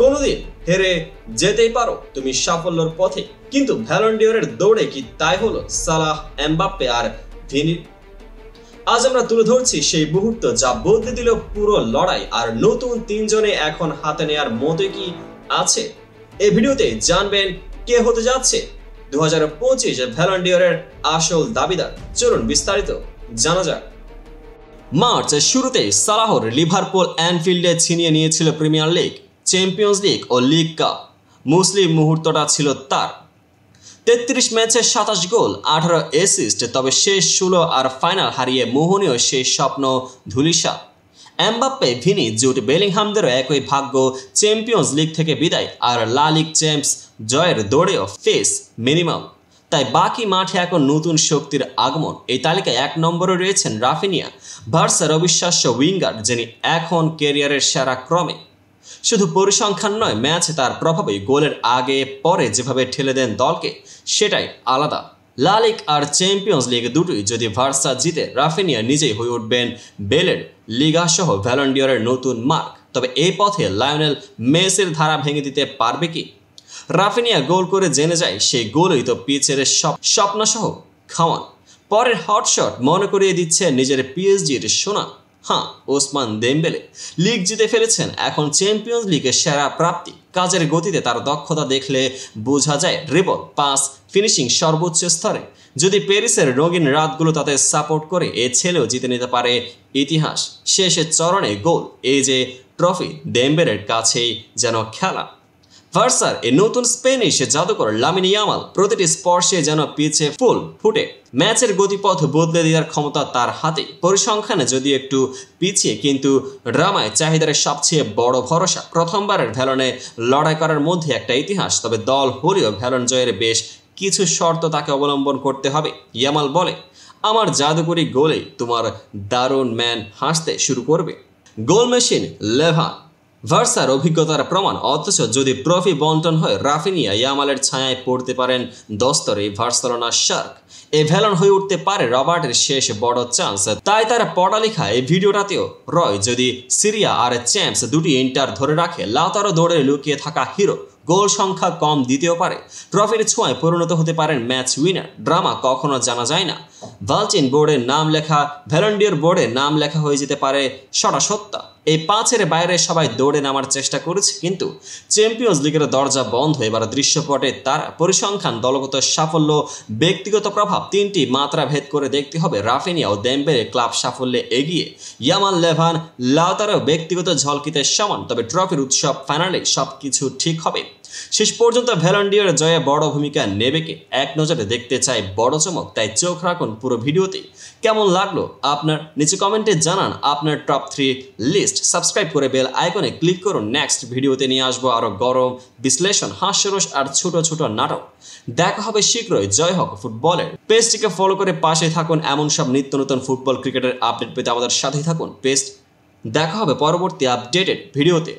কোনোদিন হেরে যেতেই পারো তুমি সাফল্যের পথে, কিন্তু ব্যালন ডিওরের দৌড়ে কি তাই হলো সালাহ, এমবাপ্পে আর ভিনির? আজ আমরা তুলে ধরছি সেই মুহূর্ত যা বদলে দিল পুরো লড়াই, আর নতুন তিনজনে এখন হাতে নেয়ার মতো কি আছে। এই ভিডিওতে জানবেন কে হতে যাচ্ছে 2025 ব্যালন ডিওরের আসল দাবিদার। চলুন বিস্তারিত জানা যাক। মার্চের শুরুতেই সালাহর লিভারপুল অ্যানফিল্ডে ছিনিয়ে নিয়েছিল প্রিমিয়ার লিগ, চ্যাম্পিয়ন্স লিগ ও লিগ কাপ। মুসলিম মুহূর্তটা ছিল তার। 33 ম্যাচে 27 গোল, 18 অ্যাসিস্ট, তবে শেষ 16 আর ফাইনাল হারিয়ে মোহনীয় সেই স্বপ্ন ধূলিসাৎ। এমবাপ্পে, ভিনি, জুড বেলিংহামদেরও একই ভাগ্য, চ্যাম্পিয়ন্স লিগ থেকে বিদায় আর লা লিগ চ্যাম্পস জয়ের দৌড়েও ফেস মিনিমাম। তাই বাকি মাঠে এখন নতুন শক্তির আগমন। এই তালিকায় 1 নম্বরে রয়েছেন রাফিনিয়া, বার্সার অবিশ্বাস্য উইঙ্গার, যিনি এখন ক্যারিয়ারের সেরা ক্রমে। শুধু পরিসংখ্যান নয়, ম্যাচে তার প্রভাবে গোলের আগে পরে যেভাবে ঠেলে দেন দলকে, সেটাই আলাদা। লা লিগ আর চ্যাম্পিয়ন্স লিগ দুটোই যদি বার্সা জিতে, রাফিনিয়া নিজেই হয়ে উঠবেন বেলের লিগা সহ ব্যালন ডিওরের নতুন মার্ক। তবে এই পথে লায়নেল মেসির ধারা ভেঙে দিতে পারবে কি? রাফিনিয়া গোল করে জেনে যায় সেই গোলই তো পিচের স্বপ্নসহ খাওয়ান। পরের হটশট মনে করিয়ে দিচ্ছে নিজের পিএসজির সোনা। হ্যাঁ, ওসমান দেমবেলে লিগ জিতে ফেলেছেন, এখন চ্যাম্পিয়ন্স লিগের সেরা প্রাপ্তি। কাজের গতিতে তার দক্ষতা দেখলে বোঝা যায় ড্রিবল, পাস, ফিনিশিং সর্বোচ্চ স্তরে। যদি প্যারিসের রঙিন রাতগুলো তাতে সাপোর্ট করে, এ ছেলেও জিতে নিতে পারে ইতিহাস। শেষের চরণে গোল, এই যে ট্রফি দেমবেলের কাছেই যেন খেলা। বার্সার এই নতুন স্পেনিশ জাদুকর লামিন ইয়ামাল প্রতিটি স্পর্শে যেন পিচে ফুল ফুটে। ম্যাচের গতিপথ বদলে দেওয়ার ক্ষমতা তার হাতে। পরিসংখ্যানে যদি একটু পিছিয়ে, কিন্তু ড্রামায় চাহিদার সবচেয়ে বড় ভরসা। প্রথমবারের ভ্যালনে লড়াই করার মধ্যে একটা ইতিহাস। তবে দল হলেও ভ্যালন জয়ের বেশ কিছু শর্ত তাকে অবলম্বন করতে হবে। ইয়ামাল বলে, আমার জাদুকরি গোলেই তোমার দারুণ ম্যান হাসতে শুরু করবে। গোল মেশিন লেভান ভার্সার অভিজ্ঞতার প্রমাণ। অথচ যদি ট্রফি বন্টন হয়, রাফিনিয়া ইয়ামালের ছায়ায় পড়তে পারেন দস্তরে বার্সেলোনার শার্ক। এই ভ্যালন হয়ে উঠতে পারে রবার্টের শেষ বড় চান্স। তাই তার পড়ালেখা এই ভিডিওটাতেও রয়। যদি সিরিয়া আর চ্যাম্পস দুটি ইন্টার ধরে রাখে, লাউতারো দৌড়ে লুকিয়ে থাকা হিরো। গোল সংখ্যা কম দিতেও পারে, ট্রফির ছোঁয়ায় পরিণত হতে পারেন ম্যাচ উইনার। ড্রামা কখনো জানা যায় না। ভালচিন বোর্ডের নাম লেখা, ব্যালন ডিওর বোর্ডে নাম লেখা হয়ে যেতে পারে সটা সত্তা। এই 5-এর বাইরে সবাই দৌড়ে নামার চেষ্টা করেছে, কিন্তু চ্যাম্পিয়ন্স লিগের দরজা বন্ধ। এবার দৃশ্যপটে তার পরিসংখ্যান, দলগত সাফল্য, ব্যক্তিগত প্রভাব, 3টি মাত্রা ভেদ করে দেখতে হবে। রাফিনিয়া ও দেমবেলে ক্লাব সাফল্যে এগিয়ে, ইয়ামাল, লেভান, লাউতারো ব্যক্তিগত ঝলকিতে সমান। তবে ট্রফির উৎসব ফাইনালে সবকিছু ঠিক হবে। শেষ পর্যন্ত ব্যালন ডিওর জয়ে বড় ভূমিকা নেবে কে? এক নজরে দেখতে চাই বড় চমক, তাই চোখ রাখুন পুরো ভিডিওতে। কেমন লাগলো আপনার? নিচে কমেন্টে জানান আপনার টপ 3 লিস্ট। সাবস্ক্রাইব করে বেল আইকনে ক্লিক করুন। নেক্সট ভিডিওতে নিয়ে আসবো আরো গরম বিশ্লেষণ, হাস্যরস আর ছোট ছোট নাটক। দেখা হবে শীঘ্রই। জয় হোক ফুটবলের। পেজটিকে ফলো করে পাশে থাকুন। এমন সব নিত্য নতুন ফুটবল ক্রিকেটের আপডেট পেতে আমাদের সাথেই থাকুন। পেজ দেখা হবে পরবর্তী আপডেটেড ভিডিওতে।